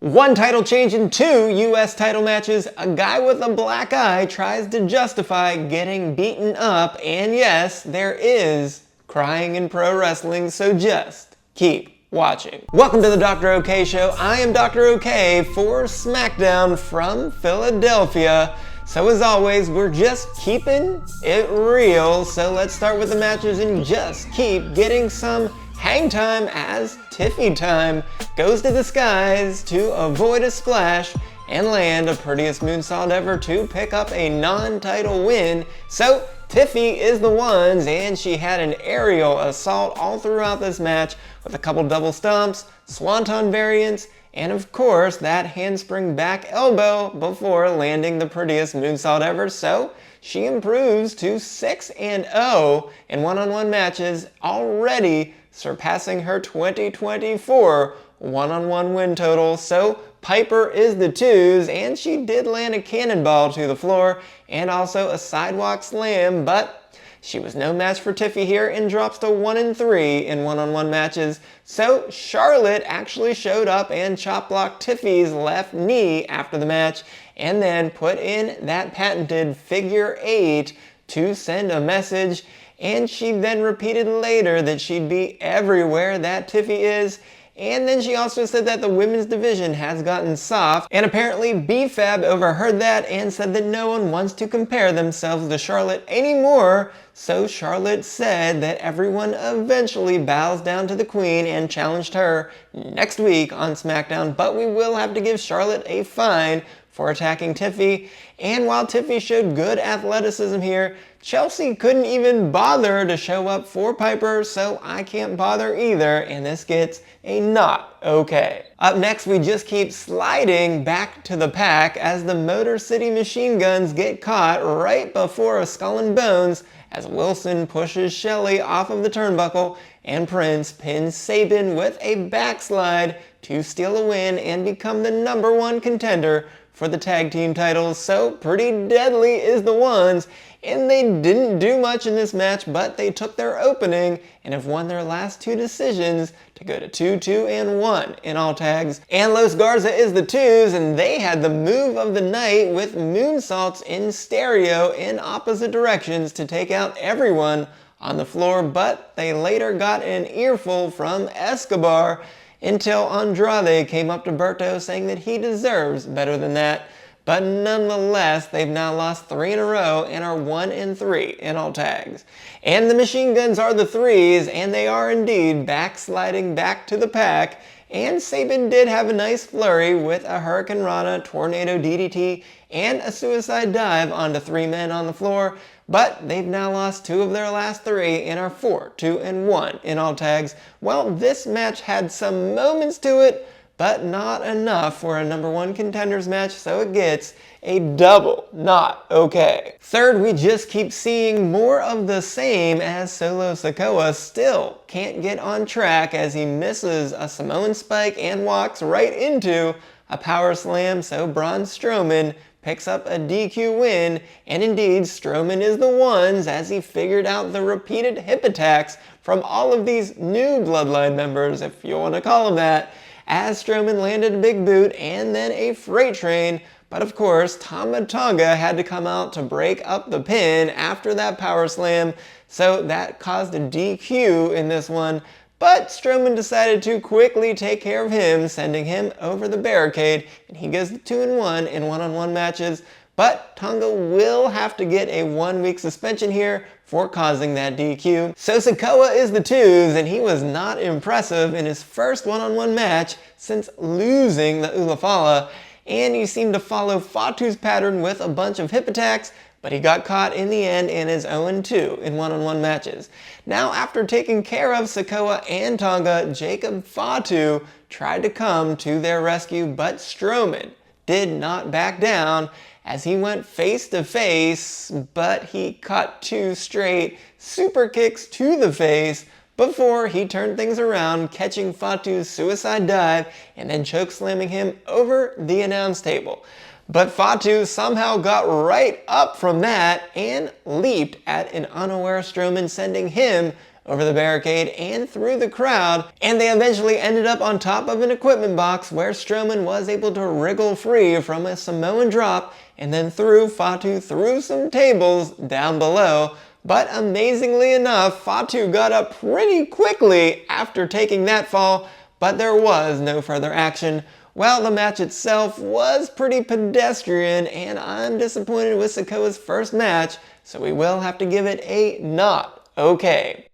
One title change in 2 US title matches, a guy with a black eye tries to justify getting beaten up, and yes, there is crying in pro wrestling, so just keep watching. Welcome to the Doktor O'Kay Show. I am Doktor O'Kay for SmackDown from Philadelphia. So as always, we're just keeping it real, so let's start with the matches and just keep getting some hang time as Tiffy time goes to the skies to avoid a splash and land a prettiest moonsault ever to pick up a non-title win. So Tiffy is the ones, and she had an aerial assault all throughout this match with a couple double stomps, swanton variants, and of course that handspring back elbow before landing the prettiest moonsault ever. So she improves to 6-0 in one-on-one matches, already surpassing her 2024 one-on-one win total. So Piper is the 2s, and she did land a cannonball to the floor and also a sidewalk slam, but she was no match for Tiffy here and drops to 1-3 in one-on-one matches. So Charlotte actually showed up and chop blocked Tiffy's left knee after the match and then put in that patented figure 8 to send a message. And she then repeated later that she'd be everywhere that Tiffy is. And then she also said that the women's division has gotten soft. And apparently b-fab overheard that and said that no one wants to compare themselves to Charlotte anymore. So Charlotte said that everyone eventually bows down to the queen and challenged her next week on SmackDown. But we will have to give Charlotte a fine for attacking Tiffy. And while Tiffy showed good athleticism here, Chelsea couldn't even bother to show up for Piper, so I can't bother either, and this gets a not okay. Up next, we just keep sliding back to the pack as the Motor City Machine Guns get caught right before a Skull and Bones as Wilson pushes Shelley off of the turnbuckle and Prince pins Sabin with a backslide to steal a win and become the #1 contender for the tag team titles. So Pretty Deadly is the ones, and they didn't do much in this match, but they took their opening and have won their last 2 decisions to go to 2-2-1 in all tags. And Los Garza is the 2s, and they had the move of the night with moonsaults in stereo in opposite directions to take out everyone on the floor, but they later got an earful from Escobar until Andrade came up to Berto saying that he deserves better than that. But nonetheless, they've now lost 3 in a row and are 1-3 in all tags. And the Machine Guns are the 3s, and they are indeed backsliding back to the pack. And Sabin did have a nice flurry with a Hurricane Rana, Tornado DDT, and a suicide dive onto 3 men on the floor. But they've now lost 2 of their last 3 and are 4-2-1 in all tags. Well, this match had some moments to it, but not enough for a #1 contenders match, so it gets a double not okay. Third, we just keep seeing more of the same as Solo Sikoa still can't get on track as he misses a Samoan spike and walks right into a power slam, so Braun Strowman picks up a DQ win, and indeed Strowman is the ones as he figured out the repeated hip attacks from all of these new Bloodline members, if you want to call them that, as Strowman landed a big boot and then a freight train. But of course, Tama Tonga had to come out to break up the pin after that power slam, so that caused a DQ in this one. But Strowman decided to quickly take care of him, sending him over the barricade, and he goes to 2-1 in one-on-one matches. But Tonga will have to get a 1-week suspension here for causing that DQ. So Sikoa is the 2s, and he was not impressive in his first one-on-one match since losing the Ulafala, and he seemed to follow Fatu's pattern with a bunch of hip attacks, but he got caught in the end and is 0-2 in one-on-one matches. Now, after taking care of Sikoa and Tonga, Jacob Fatu tried to come to their rescue, but Strowman did not back down as he went face to face, but he caught 2 straight super kicks to the face before he turned things around, catching Fatu's suicide dive and then chokeslamming him over the announce table. But Fatu somehow got right up from that and leaped at an unaware Strowman, sending him over the barricade and through the crowd, and they eventually ended up on top of an equipment box where Strowman was able to wriggle free from a Samoan drop and then threw Fatu through some tables down below. But amazingly enough, Fatu got up pretty quickly after taking that fall, but there was no further action. Well, the match itself was pretty pedestrian, and I'm disappointed with Sikoa's first match, so we will have to give it a not okay.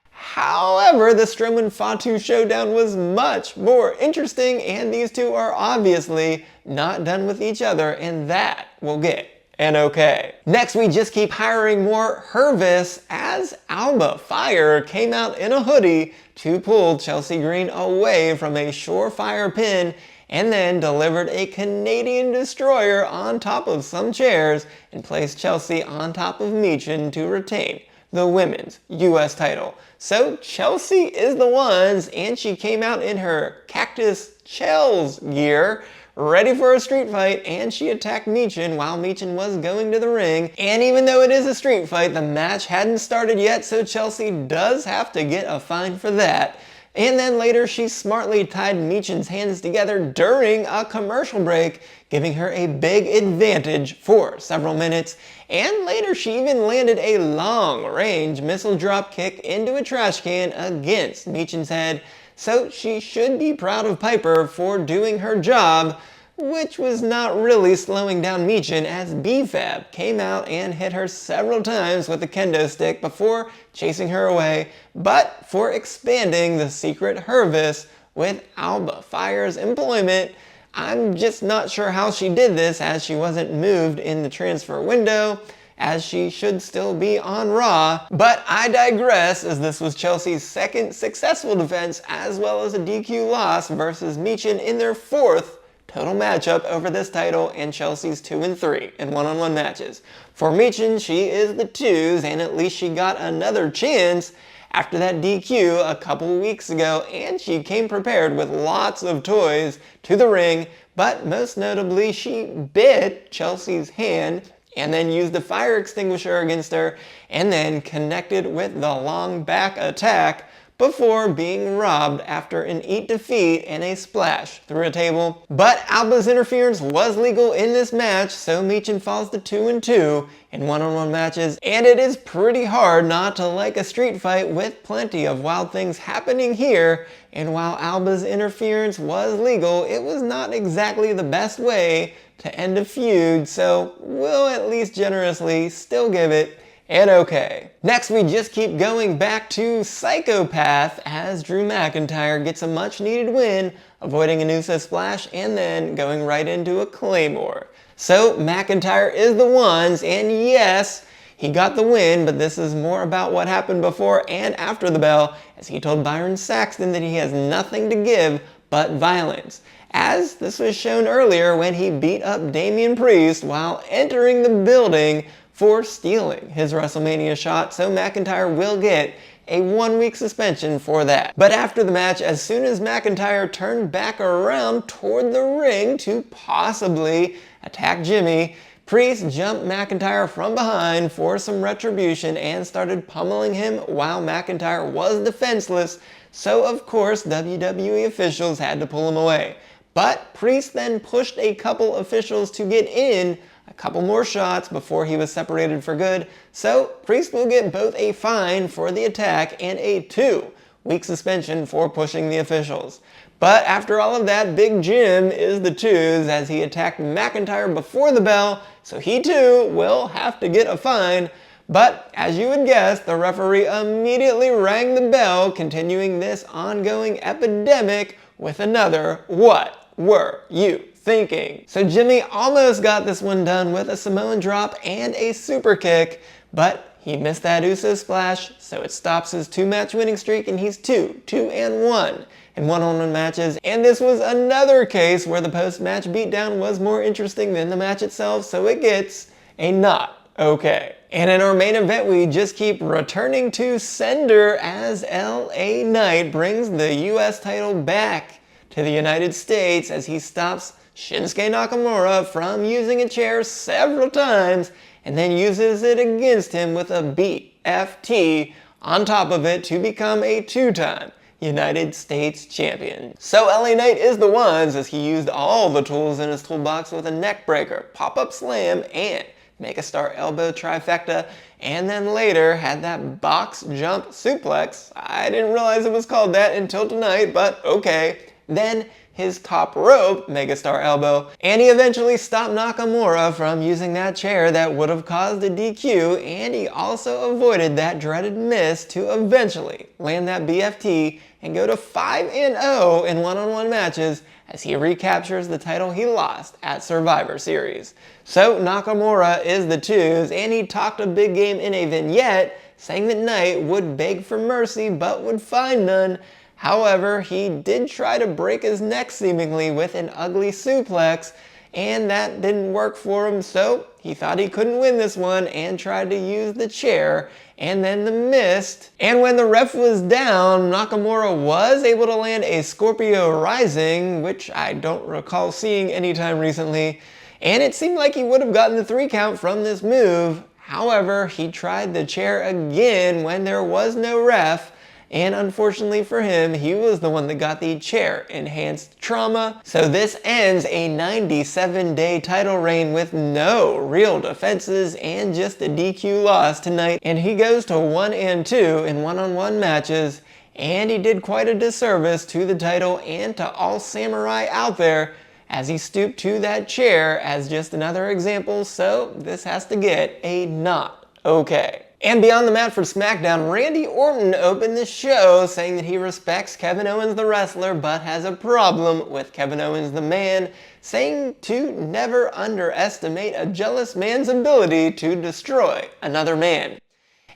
However, the Strowman-Fatu showdown was much more interesting, and these two are obviously not done with each other, and that will get an okay. Next, we just keep hiring more Hervis as Alba Fire came out in a hoodie to pull Chelsea Green away from a surefire pin and then delivered a Canadian destroyer on top of some chairs and placed Chelsea on top of Michin to retain the women's US title. So Chelsea is the ones, and she came out in her Cactus Chels gear, ready for a street fight, and she attacked Michin while Michin was going to the ring. And even though it is a street fight, the match hadn't started yet, so Chelsea does have to get a fine for that. And then later she smartly tied Michin's hands together during a commercial break, giving her a big advantage for several minutes. And later she even landed a long-range missile drop kick into a trash can against Michin's head. So she should be proud of Piper for doing her job, which was not really slowing down Michin, as b-fab came out and hit her several times with a kendo stick before chasing her away, but for expanding the secret Hervis with Alba Fire's employment. I'm just not sure how she did this, as she wasn't moved in the transfer window, as she should still be on Raw. But I digress, as this was Chelsea's second successful defense as well as a DQ loss versus Michin in their fourth total matchup over this title, and Chelsea's 2-3 in one-on-one matches. For Michin, she is the 2s, and at least she got another chance after that DQ a couple weeks ago, and she came prepared with lots of toys to the ring, but most notably she bit Chelsea's hand and then used a fire extinguisher against her and then connected with the long back attack before being robbed after an eat defeat and a splash through a table. But Alba's interference was legal in this match, so Michin falls to 2-2 in one-on-one matches, and it is pretty hard not to like a street fight with plenty of wild things happening here. And while Alba's interference was legal, it was not exactly the best way to end a feud, so we'll at least generously still give it an okay. Next, we just keep going back to Psychopath as Drew McIntyre gets a much needed win, avoiding an Uso splash and then going right into a Claymore. So McIntyre is the ones, and yes, he got the win, but this is more about what happened before and after the bell, as he told Byron Saxton that he has nothing to give but violence, as this was shown earlier when he beat up Damian Priest while entering the building for stealing his WrestleMania shot, so McIntyre will get a 1-week suspension for that. But after the match, as soon as McIntyre turned back around toward the ring to possibly attack Jimmy, Priest jumped McIntyre from behind for some retribution and started pummeling him while McIntyre was defenseless, so of course WWE officials had to pull him away. But Priest then pushed a couple officials to get in a couple more shots before he was separated for good, so Priest will get both a fine for the attack and a 2-week suspension for pushing the officials. But after all of that, Big Jim is the 2s as he attacked McIntyre before the bell, so he too will have to get a fine. But as you would guess, the referee immediately rang the bell, continuing this ongoing epidemic with another "What were you thinking?" So Jimmy almost got this one done with a Samoan drop and a super kick, but he missed that Uso splash, so it stops his 2-match winning streak, and he's 2-1 in one-on-one matches. And this was another case where the post-match beatdown was more interesting than the match itself, so it gets a not okay. And in our main event, we just keep returning to sender as LA Knight brings the US title back to the United States as he stops Shinsuke Nakamura from using a chair several times and then uses it against him with a BFT on top of it to become a two-time United States champion. So LA Knight is the ones, as he used all the tools in his toolbox with a neck breaker, pop-up slam, and megastar elbow trifecta, and then later had that box jump suplex. I didn't realize it was called that until tonight, but okay. Then his top rope megastar elbow, and he eventually stopped Nakamura from using that chair that would have caused a DQ, and he also avoided that dreaded miss to eventually land that BFT and go to 5-0 in one-on-one matches as he recaptures the title he lost at Survivor Series. So Nakamura is the twos, and he talked a big game in a vignette, saying that Knight would beg for mercy but would find none. However, he did try to break his neck seemingly with an ugly suplex, and that didn't work for him, so he thought he couldn't win this one and tried to use the chair, and then the missed. And when the ref was down, Nakamura was able to land a Scorpio Rising, which I don't recall seeing anytime recently, and it seemed like he would have gotten the 3 count from this move. However, he tried the chair again when there was no ref, and unfortunately for him, he was the one that got the chair-enhanced trauma. So this ends a 97-day title reign with no real defenses and just a DQ loss tonight. And he goes to 1-2 in one-on-one matches, and he did quite a disservice to the title and to all samurai out there as he stooped to that chair as just another example. So this has to get a not okay. And beyond the mat for SmackDown, Randy Orton opened the show saying that he respects Kevin Owens the wrestler but has a problem with Kevin Owens the man, saying to never underestimate a jealous man's ability to destroy another man.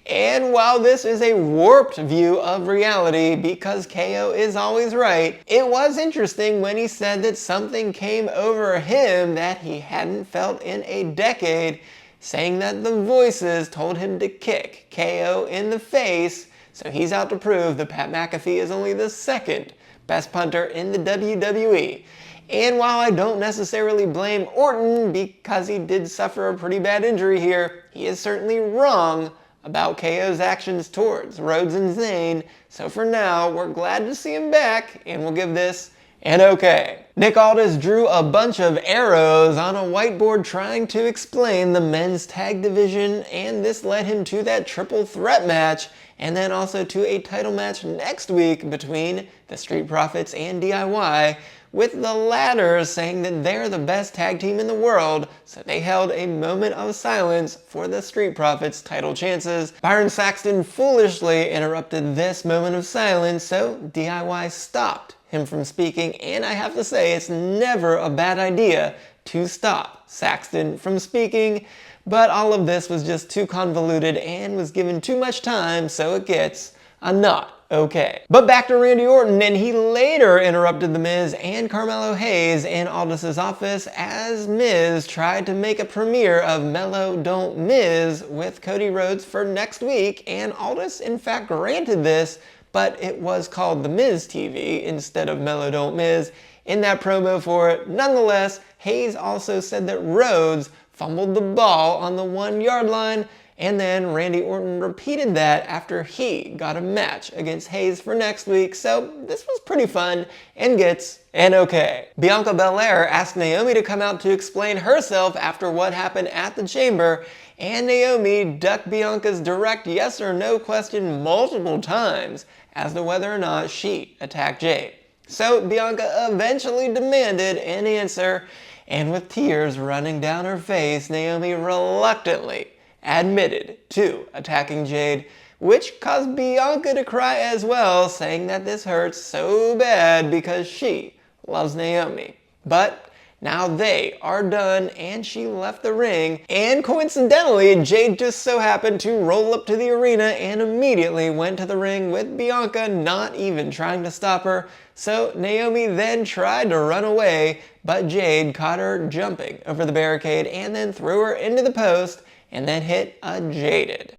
And while this is a warped view of reality because KO is always right, it was interesting when he said that something came over him that he hadn't felt in a decade, saying that the voices told him to kick KO in the face, so he's out to prove that Pat McAfee is only the second best punter in the WWE. And while I don't necessarily blame Orton because he did suffer a pretty bad injury here, he is certainly wrong about KO's actions towards Rhodes and Zayn, so for now, we're glad to see him back, and we'll give this an okay. Nick Aldis drew a bunch of arrows on a whiteboard trying to explain the men's tag division, and this led him to that triple threat match, and then also to a title match next week between the Street Profits and DIY, with the latter saying that they're the best tag team in the world, so they held a moment of silence for the Street Profits title chances. Byron Saxton foolishly interrupted this moment of silence, so DIY stopped him from speaking, and I have to say it's never a bad idea to stop Saxton from speaking, but all of this was just too convoluted and was given too much time, so it gets a not okay. But back to Randy Orton, and he later interrupted The Miz and Carmelo Hayes in Aldis's office as Miz tried to make a premiere of Mello Don't Miz with Cody Rhodes for next week, and Aldis in fact granted this, but it was called The Miz TV instead of Mello Don't Miz in that promo for it. Nonetheless, Hayes also said that Rhodes fumbled the ball on the 1-yard line, and then Randy Orton repeated that after he got a match against Hayes for next week, so this was pretty fun and gets an okay. Bianca Belair asked Naomi to come out to explain herself after what happened at the Chamber, and Naomi ducked Bianca's direct yes or no question multiple times as to whether or not she attacked Jade. So Bianca eventually demanded an answer, and with tears running down her face, Naomi reluctantly admitted to attacking Jade, which caused Bianca to cry as well, saying that this hurts so bad because she loves Naomi. But now they are done, and she left the ring, and coincidentally, Jade just so happened to roll up to the arena and immediately went to the ring with Bianca not even trying to stop her. So Naomi then tried to run away, but Jade caught her jumping over the barricade and then threw her into the post and then hit a Jaded.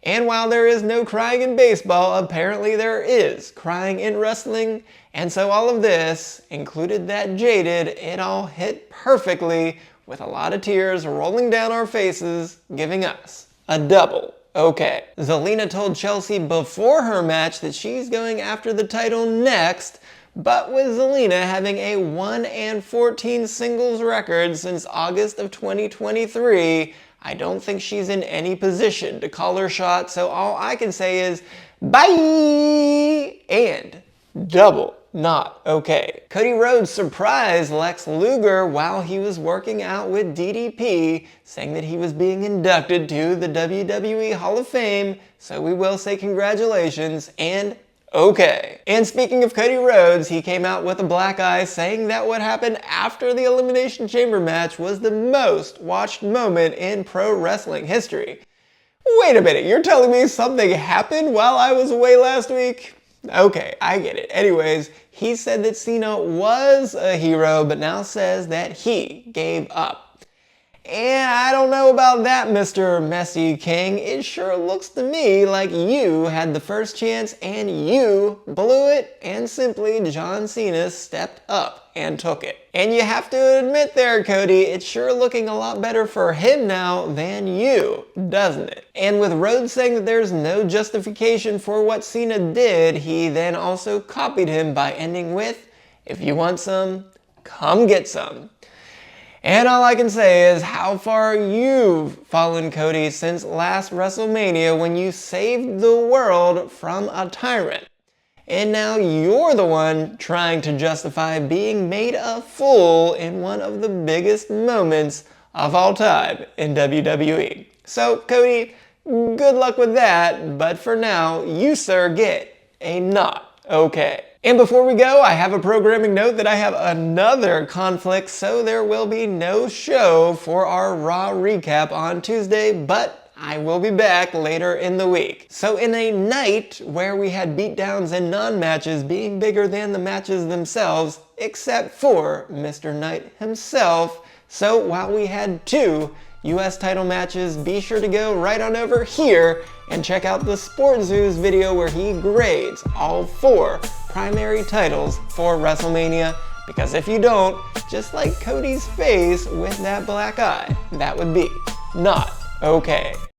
And while there is no crying in baseball, apparently there is crying in wrestling. And so all of this included that Jaded. It all hit perfectly with a lot of tears rolling down our faces, giving us a double okay. Zelina told Chelsea before her match that she's going after the title next, but with Zelina having a 1-14 singles record since August of 2023, I don't think she's in any position to call her shot, so all I can say is bye and double not okay. Cody Rhodes surprised Lex Luger while he was working out with DDP, saying that he was being inducted to the WWE Hall of Fame, so we will say congratulations and okay. And speaking of Cody Rhodes, he came out with a black eye saying that what happened after the Elimination Chamber match was the most watched moment in pro wrestling history. Wait a minute, you're telling me something happened while I was away last week? Okay, I get it. Anyways, he said that Cena was a hero, but now says that he gave up. And I don't know about that, Mr. Messy King. It sure looks to me like you had the first chance and you blew it, and simply John Cena stepped up and took it. And you have to admit there, Cody, it's sure looking a lot better for him now than you, doesn't it? And with Rhodes saying that there's no justification for what Cena did, he then also copied him by ending with, "If you want some, come get some." And all I can say is how far you've fallen, Cody, since last WrestleMania when you saved the world from a tyrant. And now you're the one trying to justify being made a fool in one of the biggest moments of all time in WWE. So, Cody, good luck with that, but for now, you, sir, get a not okay. And before we go, I have a programming note that I have another conflict, so there will be no show for our Raw recap on Tuesday, but I will be back later in the week. So in a night where we had beatdowns and non-matches being bigger than the matches themselves, except for Mr. Knight himself, so while we had 2 US title matches, be sure to go right on over here and check out the SportsZu's video where he grades all 4 primary titles for WrestleMania, because if you don't, just like Cody's face with that black eye, that would be not okay.